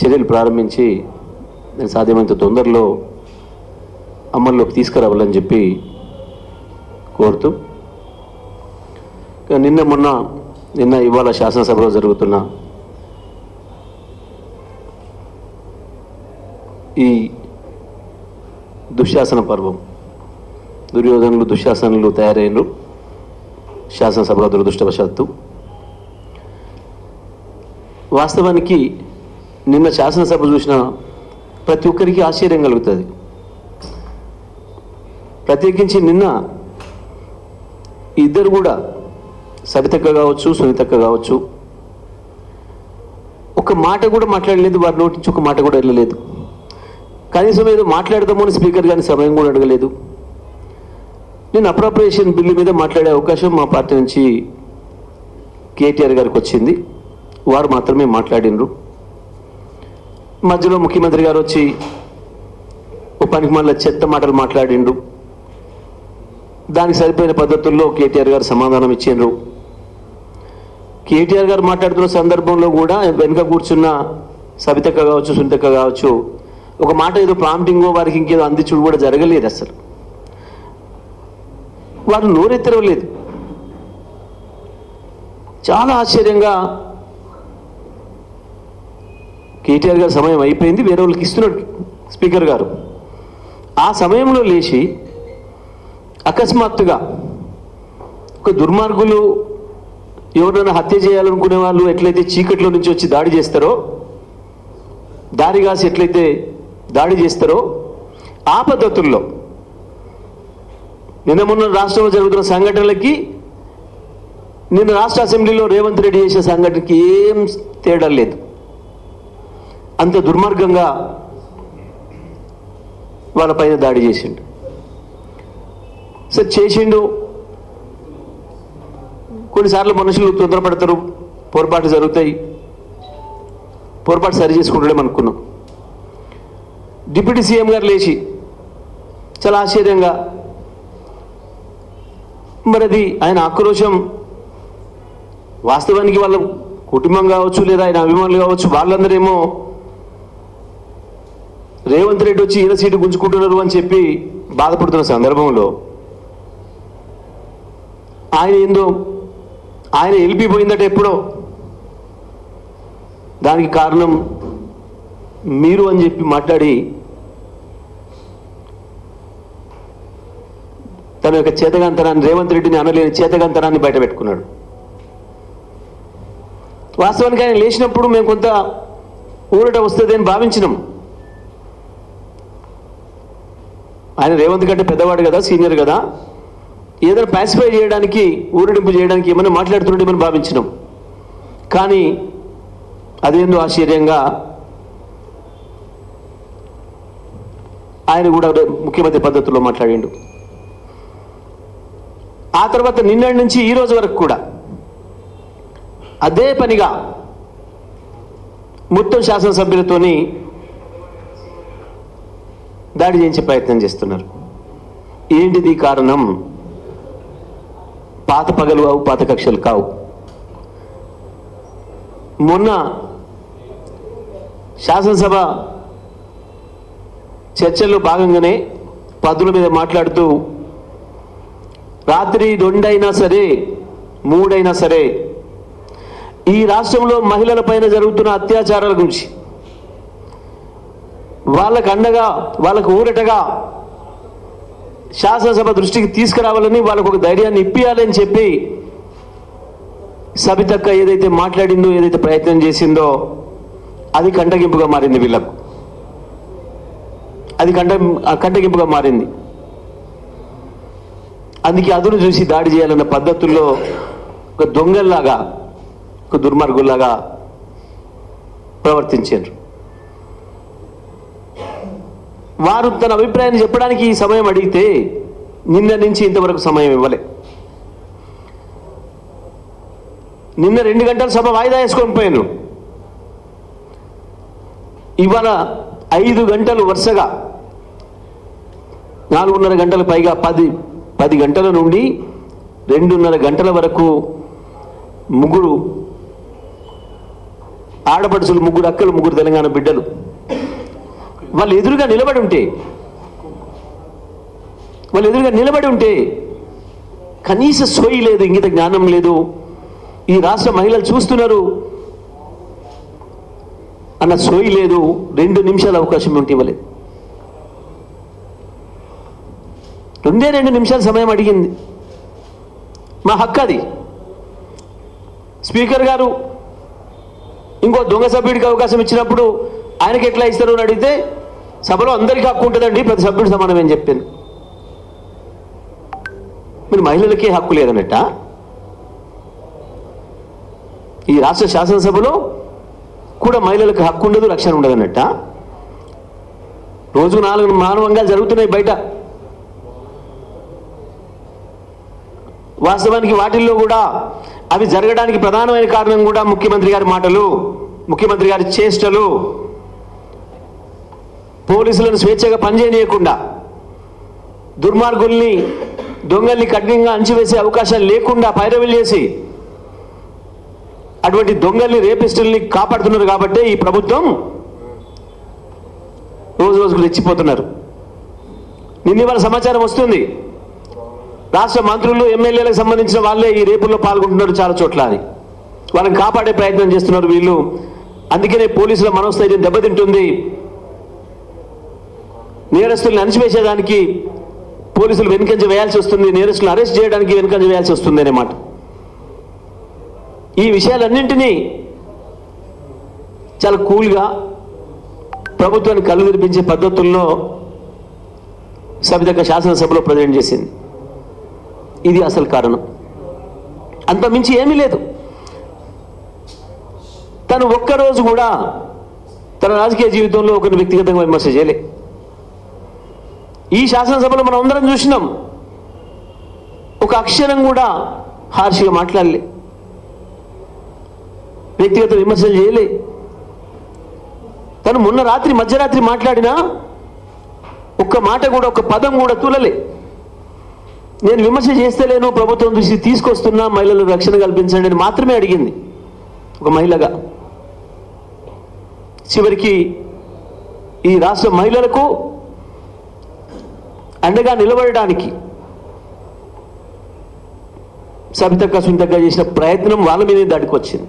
చర్యలు ప్రారంభించి నేను సాధ్యమైనంత తొందరలో అమల్లోకి తీసుకురావాలని చెప్పి కోరుతూ, నిన్న ఇవాళ శాసనసభలో జరుగుతున్న ఈ దుశ్శాసన పర్వం, దుర్యోధనులు దుశ్శాసనులు తయారైనరు శాసనసభలో దురదృష్టవశాత్తు. వాస్తవానికి నిన్న శాసనసభ చూసిన ప్రతి ఒక్కరికి ఆశ్చర్యం కలుగుతుంది. ప్రత్యేకించి నిన్న ఇద్దరు కూడా సబితక్క కావచ్చు, సునీతక్క కావచ్చు, ఒక మాట కూడా మాట్లాడలేదు. వారి నోటి నుంచి ఒక మాట కూడా వెళ్ళలేదు. కనీసం ఏదో మాట్లాడదామో అని స్పీకర్ గారిని సమయం కూడా అడగలేదు. నేను అప్రోప్రియేషన్ బిల్లు మీద మాట్లాడే అవకాశం మా పార్టీ నుంచి కేటీఆర్ గారికి వచ్చింది. వారు మాత్రమే మాట్లాడినరు. మధ్యలో ముఖ్యమంత్రి గారు వచ్చి ఓ పనికి మళ్ళీ చెత్త మాటలు మాట్లాడిండ్రు. దానికి సరిపోయిన పద్ధతుల్లో కేటీఆర్ గారు సమాధానం ఇచ్చిండ్రు. కేటీఆర్ గారు మాట్లాడుతున్న సందర్భంలో కూడా వెనుక కూర్చున్న సబితక్క కావచ్చు, సునీతక్క కావచ్చు, ఒక మాట ఏదో ప్రాంప్టింగో వారికి ఇంకేదో అందించుడు కూడా జరగలేదు. అసలు వారు నోరెత్తరలేదు. చాలా ఆశ్చర్యంగా కేటీఆర్ గారు సమయం అయిపోయింది, వేరే వాళ్ళకి ఇస్తున్నాడు స్పీకర్ గారు. ఆ సమయంలో లేచి అకస్మాత్తుగా ఒక దుర్మార్గులు ఎవరైనా హత్య చేయాలనుకునే వాళ్ళు ఎట్లయితే చీకట్లో నుంచి వచ్చి దాడి చేస్తారో, దారిగాసి ఎట్లయితే దాడి చేస్తారో, ఆ పద్ధతుల్లో నిన్న మొన్న రాష్ట్రంలో జరుగుతున్న సంఘటనలకి నిన్న రాష్ట్ర అసెంబ్లీలో రేవంత్ రెడ్డి చేసే సంఘటనకి ఏం తేడా లేదు. అంత దుర్మార్గంగా వాళ్ళపైన దాడి చేసిండు. సార్ చేసిండు. కొన్నిసార్లు మనుషులు తొందరపడతారు, పొరపాటు జరుగుతాయి, పొరపాటు సరి చేసుకుంటాడేమో అనుకున్నాం. డిప్యూటీ సీఎం గారు లేచి చాలా ఆశ్చర్యంగా, మరి అది ఆయన ఆక్రోశం వాస్తవానికి వాళ్ళ కుటుంబం కావచ్చు, లేదా ఆయన అభిమానులు కావచ్చు, వాళ్ళందరేమో రేవంత్ రెడ్డి వచ్చి ఈయన సీటు గుంజుకుంటున్నారు అని చెప్పి బాధపడుతున్న సందర్భంలో ఆయన వెళ్ళిపోయిందట ఎప్పుడో. దానికి కారణం మీరు అని చెప్పి మాట్లాడి తన యొక్క చేతగాంతనాన్ని, రేవంత్ రెడ్డిని అనలేని చేతగాంతనాన్ని బయట పెట్టుకున్నాడు. వాస్తవానికి ఆయన లేచినప్పుడు మేము కొంత ఊరట వస్తుంది అని భావించినాం. ఆయన రేవంత్ కంటే పెద్దవాడు కదా, సీనియర్ కదా, ఏదైనా పాసిఫై చేయడానికి, ఊరడింపు చేయడానికి ఏమైనా మాట్లాడుతుండేమని భావించినాం. కానీ అదేందో ఆశ్చర్యంగా ఆయన కూడా ముఖ్యమంత్రి పద్ధతిలో మాట్లాడిండు. ఆ తర్వాత నిన్నటి నుంచి ఈ రోజు వరకు కూడా అదే పనిగా మొత్తం శాసనసభ్యులతోని దాడి చేయించే ప్రయత్నం చేస్తున్నారు. ఏంటిది కారణం? పాత పగలు కావు, పాత కక్షలు కావు. మొన్న శాసనసభ చర్చల్లో భాగంగానే పద్దుల మీద మాట్లాడుతూ రాత్రి 2 అయినా సరే 3 అయినా సరే ఈ రాష్ట్రంలో మహిళల పైన జరుగుతున్న అత్యాచారాల గురించి వాళ్ళకు అండగా, వాళ్ళకు ఊరటగా శాసనసభ దృష్టికి తీసుకురావాలని, వాళ్ళకు ఒక ధైర్యాన్ని ఇప్పియాలని చెప్పి సబితక్క ఏదైతే మాట్లాడిందో, ఏదైతే ప్రయత్నం చేసిందో అది కంటగింపుగా మారింది. వీళ్ళకు అది కంటగింపుగా మారింది. అందుకే అదును చూసి దాడి చేయాలన్న పద్ధతుల్లో ఒక దొంగల్లాగా, ఒక దుర్మార్గుల్లాగా ప్రవర్తించారు. వారు తన అభిప్రాయాన్ని చెప్పడానికి ఈ సమయం అడిగితే నిన్న నుంచి ఇంతవరకు సమయం ఇవ్వలే. నిన్న 2 గంటల సభ వాయిదా వేసుకొని పోయాను. ఇవాళ 5 గంటలు వరుసగా 4.5 గంటల పైగా 10 గంటల నుండి 2.5 గంటల వరకు ముగ్గురు ఆడపడుచులు, 3 అక్కలు, 3 తెలంగాణ బిడ్డలు వాళ్ళు ఎదురుగా నిలబడి ఉంటే కనీస సోయి లేదు, ఇంగిత జ్ఞానం లేదు. ఈ రాష్ట్ర మహిళలు చూస్తున్నారు అన్న సోయి లేదు. 2 నిమిషాల అవకాశం ఉంటే ఇవ్వలేదు. 2 నిమిషాల సమయం అడిగింది. మా హక్కు అది. స్పీకర్ గారు ఇంకో దొంగ సభ్యుడికి అవకాశం ఇచ్చినప్పుడు ఆయనకి ఎట్లా ఇస్తారు అని అడిగితే సభలో అందరికీ హక్కు ఉంటుందండి, ప్రతి సభ్యుడు సమానమని చెప్పాను. మీరు మహిళలకే హక్కు లేదన్నట్ట? ఈ రాష్ట్ర శాసనసభలో కూడా మహిళలకు హక్కు ఉండదు, రక్షణ ఉండదన్నట్ట? రోజు 4 మానవంగాలు జరుగుతున్నాయి బయట. వాస్తవానికి వాటిల్లో కూడా అవి జరగడానికి ప్రధానమైన కారణం కూడా ముఖ్యమంత్రి గారి మాటలు, ముఖ్యమంత్రి గారి చేష్టలు. పోలీసులను స్వేచ్ఛగా పనిచేయనీయకుండా, దుర్మార్గుల్ని, దొంగల్ని కఠినంగా అంచివేసే అవకాశాలు లేకుండా పైరవీలు చేసి అటువంటి దొంగల్ని, రేపిస్టుల్ని కాపాడుతున్నారు. కాబట్టి ఈ ప్రభుత్వం రోజు రోజుకు రెచ్చిపోతున్నారు. నిన్న సమాచారం వస్తుంది, రాష్ట్ర మంత్రులు, ఎమ్మెల్యేలకు సంబంధించిన వాళ్ళే ఈ రేపుల్లో పాల్గొంటున్నారు చాలా చోట్ల అని. వాళ్ళని కాపాడే ప్రయత్నం చేస్తున్నారు వీళ్ళు. అందుకనే పోలీసుల మనోస్థైర్యం దెబ్బతింటుంది. నేరస్తుల్ని అణిచివేసేదానికి పోలీసులు వెనుకంజ వేయాల్సి వస్తుంది, నేరస్తులను అరెస్ట్ చేయడానికి వెనుకంజ వేయాల్సి వస్తుంది అన్నమాట. ఈ విషయాలన్నింటినీ చాలా కూల్గా ప్రభుత్వాన్ని కళ్ళు తెరిపించే పద్ధతుల్లో సబితక్క శాసనసభలో ప్రజెంట్ చేసింది. ఇది అసలు కారణం, అంత మించి ఏమీ లేదు. తను ఒక్కరోజు కూడా తన రాజకీయ జీవితంలో ఒకరిని వ్యక్తిగతంగా విమర్శ చేయలే. ఈ శాసనసభలో మనం అందరం చూసినాం, ఒక అక్షరం కూడా హార్ష్గా మాట్లాడలే, వ్యక్తిగత విమర్శలు చేయలే. తను మొన్న రాత్రి మధ్యరాత్రి మాట్లాడినా ఒక్క మాట కూడా, ఒక్క పదం కూడా తూలలే. నేను విమర్శ చేస్తలేను, ప్రభుత్వం దృష్టి తీసుకొస్తున్నా, మహిళలకు రక్షణ కల్పించండి అని మాత్రమే అడిగింది ఒక మహిళగా. చివరికి ఈ రాష్ట్ర మహిళలకు అండగా నిలబడడానికి సబితక్క సునీతక్క చేసిన ప్రయత్నం వాళ్ళ మీదే దాడికి వచ్చింది.